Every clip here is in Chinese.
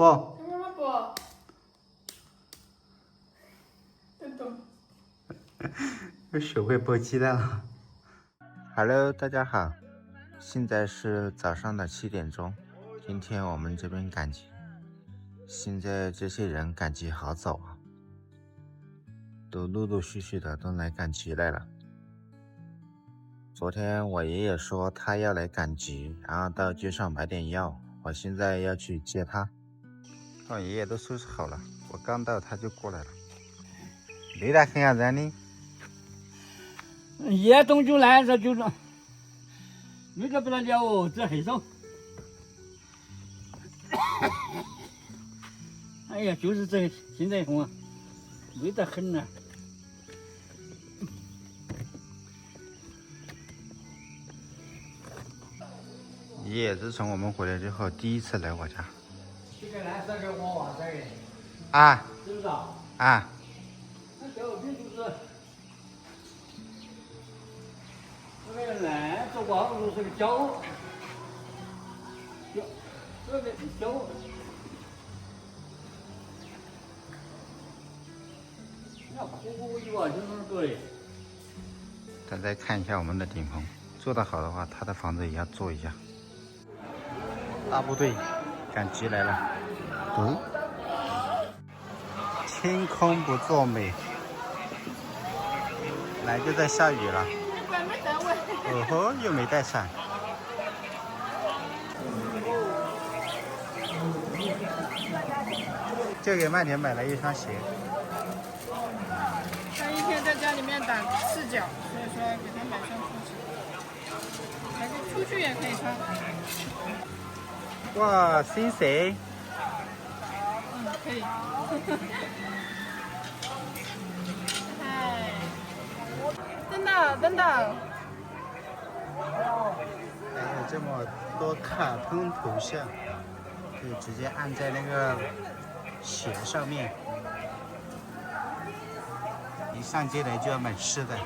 不。干嘛不？等等。又学会剥鸡蛋了。Hello， 大家好，现在是早上的7点钟。今天我们这边赶集，现在这些人赶集好早啊，都陆陆续续的都来赶集来了。昨天我爷爷说他要来赶集，然后到街上买点药，我现在要去接他。我爷爷都收拾好了，我刚到他就过来了。累得很啊，咱的。野东就来，这就是，你这不得了哦，这很少。哎呀，就是这现在红啊，累得很呢。爷爷自从我们回来之后，第一次来我家。这个蓝色是我娃子的。啊。知不知道？啊。那小饼就是那个蓝色光就是个胶，这个胶。那苦一万就是对。大家看一下我们的顶棚，做得好的话，他的房子也要做一下。大部队赶集来了。天空不作美，来就在下雨了。哦吼，又没带伞。就给曼田买了一双鞋。他一天在家里面打赤脚，所以说给他买双拖鞋，反正出去也可以穿。哇，新鞋。可以。嗨，等等等等。还有这么多卡通头像，可以直接按在那个鞋上面。一上街来就要买吃的。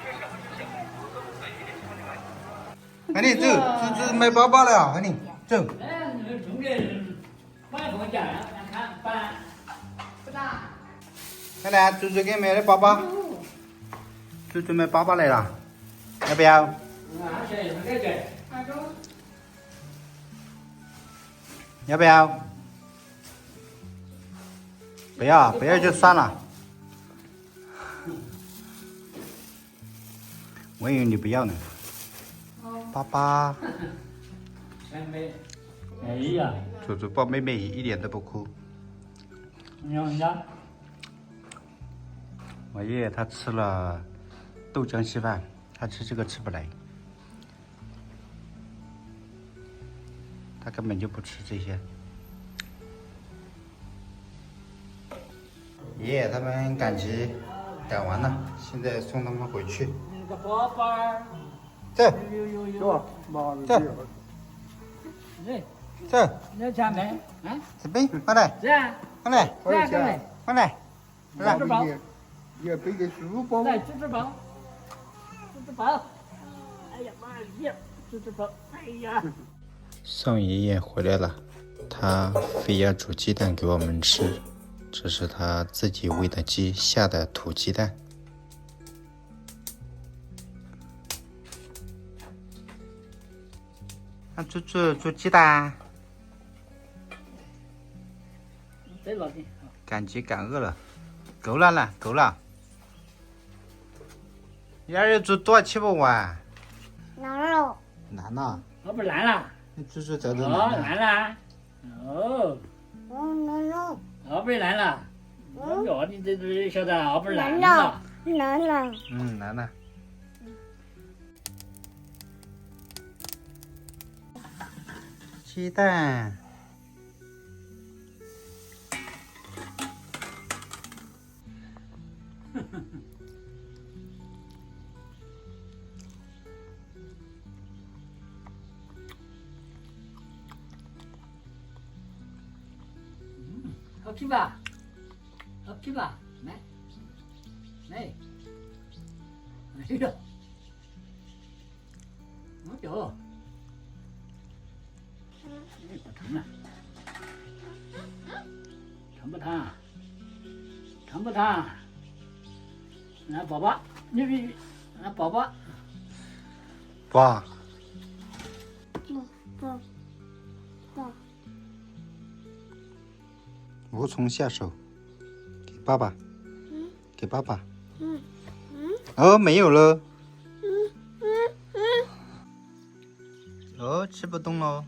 赶紧走，这买包包了，赶紧走。哎，你们中间买什么价呀？看搬。不大。来来，猪猪给你买的包包。猪猪买包包来了，要不要？要不要？不要，不要就算了。我以为你不要呢。爸爸。哎呀，猪猪抱妹妹一点都不哭。你看人家。我爷爷他吃了豆浆稀饭，他吃这个吃不来，他根本就不吃这些。爷爷他们赶集赶完了，现在送他们回去。那个宝宝儿。走。走。走。走。那前面，啊？这边，过来。是啊。过来。过来，过来。过来。来。支包。也背个书包。来，支包。支包。哎呀妈呀！支包。哎呀。宋爷爷回来了，他非要煮鸡蛋给我们吃，这是他自己喂的鸡下的土鸡蛋。煮鸡蛋。再老点。赶集赶饿了，够了，够了。一儿煮多吃不完。难了。难呐。哦，不难了。你煮这都哦，难难了。哦。难了。哦，不是难了。哟，你这晓得哦，不是难了。难了。难了。鸡蛋。好吃吧？好吃吧？来，来，哎呀，好久，不成了。不烫？烫不烫？俺宝宝，你，俺宝宝。爸，不，无从下手，给爸爸，给爸爸。哦，没有了。哦，吃不动喽。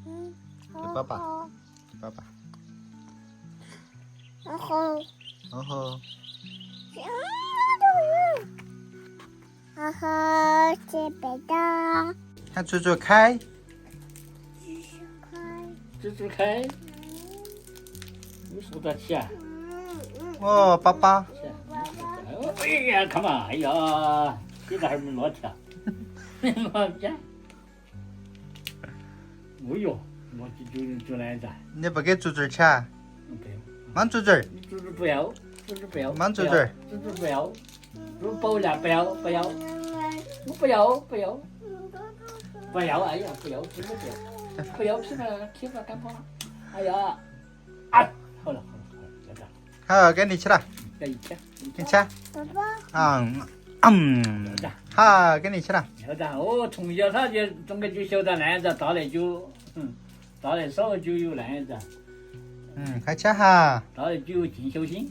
给爸爸，给爸爸。然后，哦吼，然后这边的看猪猪开。蜘蛛开，你数得起啊？哦，爸爸。哎呀，看嘛，哎呀，这个还没落条，我天！哦哟，我就来着。你不给猪猪吃啊？不要，忙猪猪。你猪猪不要，猪猪不要，忙猪猪。猪猪不要，猪包了不要，不要，我不要，不要，不要，哎呀，不要，真的不要，不要吃了，吃了干胖了，哎呀，哎，好了，要这样，好，给你吃了，要一天，你吃。爸爸，好，给你吃了。要这样，我从小他就中国就晓得那样子，打来就，打来少就有那样子，快吃哈。打来就有尽小心。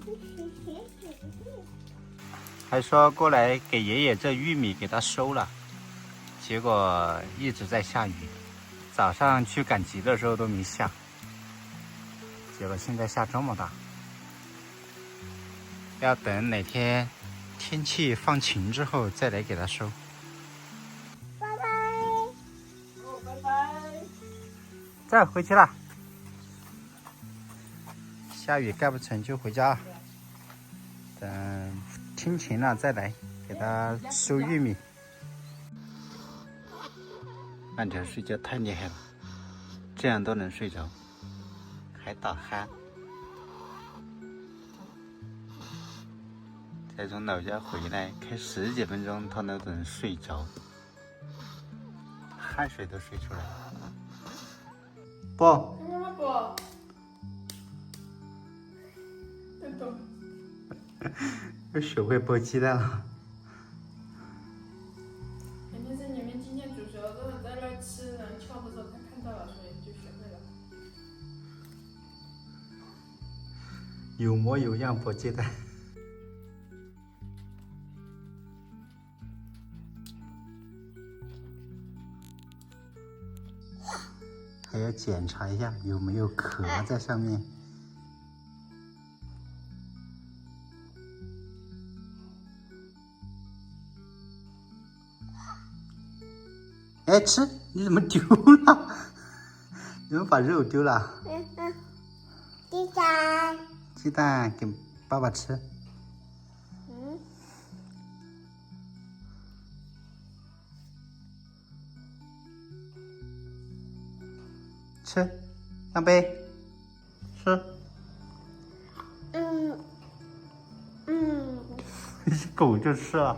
还说过来给爷爷这玉米给他收了，结果一直在下雨，早上去赶集的时候都没下，结果现在下这么大，要等哪天天气放晴之后再来给他收。拜拜。哦，拜拜。这回去了，下雨盖不成就回家，等天晴了再来给他收玉米。慢条睡觉太厉害了，这样都能睡着，还打鼾。才从老家回来，开10几分钟他都能睡着，汗水都睡出来了。不，不，真的。又学会剥鸡蛋了。肯定是你们今天煮熟之后在那儿吃，然后敲的时候他看到了，所以就学会了。有模有样剥鸡蛋。还要检查一下有没有壳在上面。哎，吃！你怎么丢了？你怎么把肉丢了？鸡蛋。鸡蛋给爸爸吃。吃，让杯，吃。狗就吃了。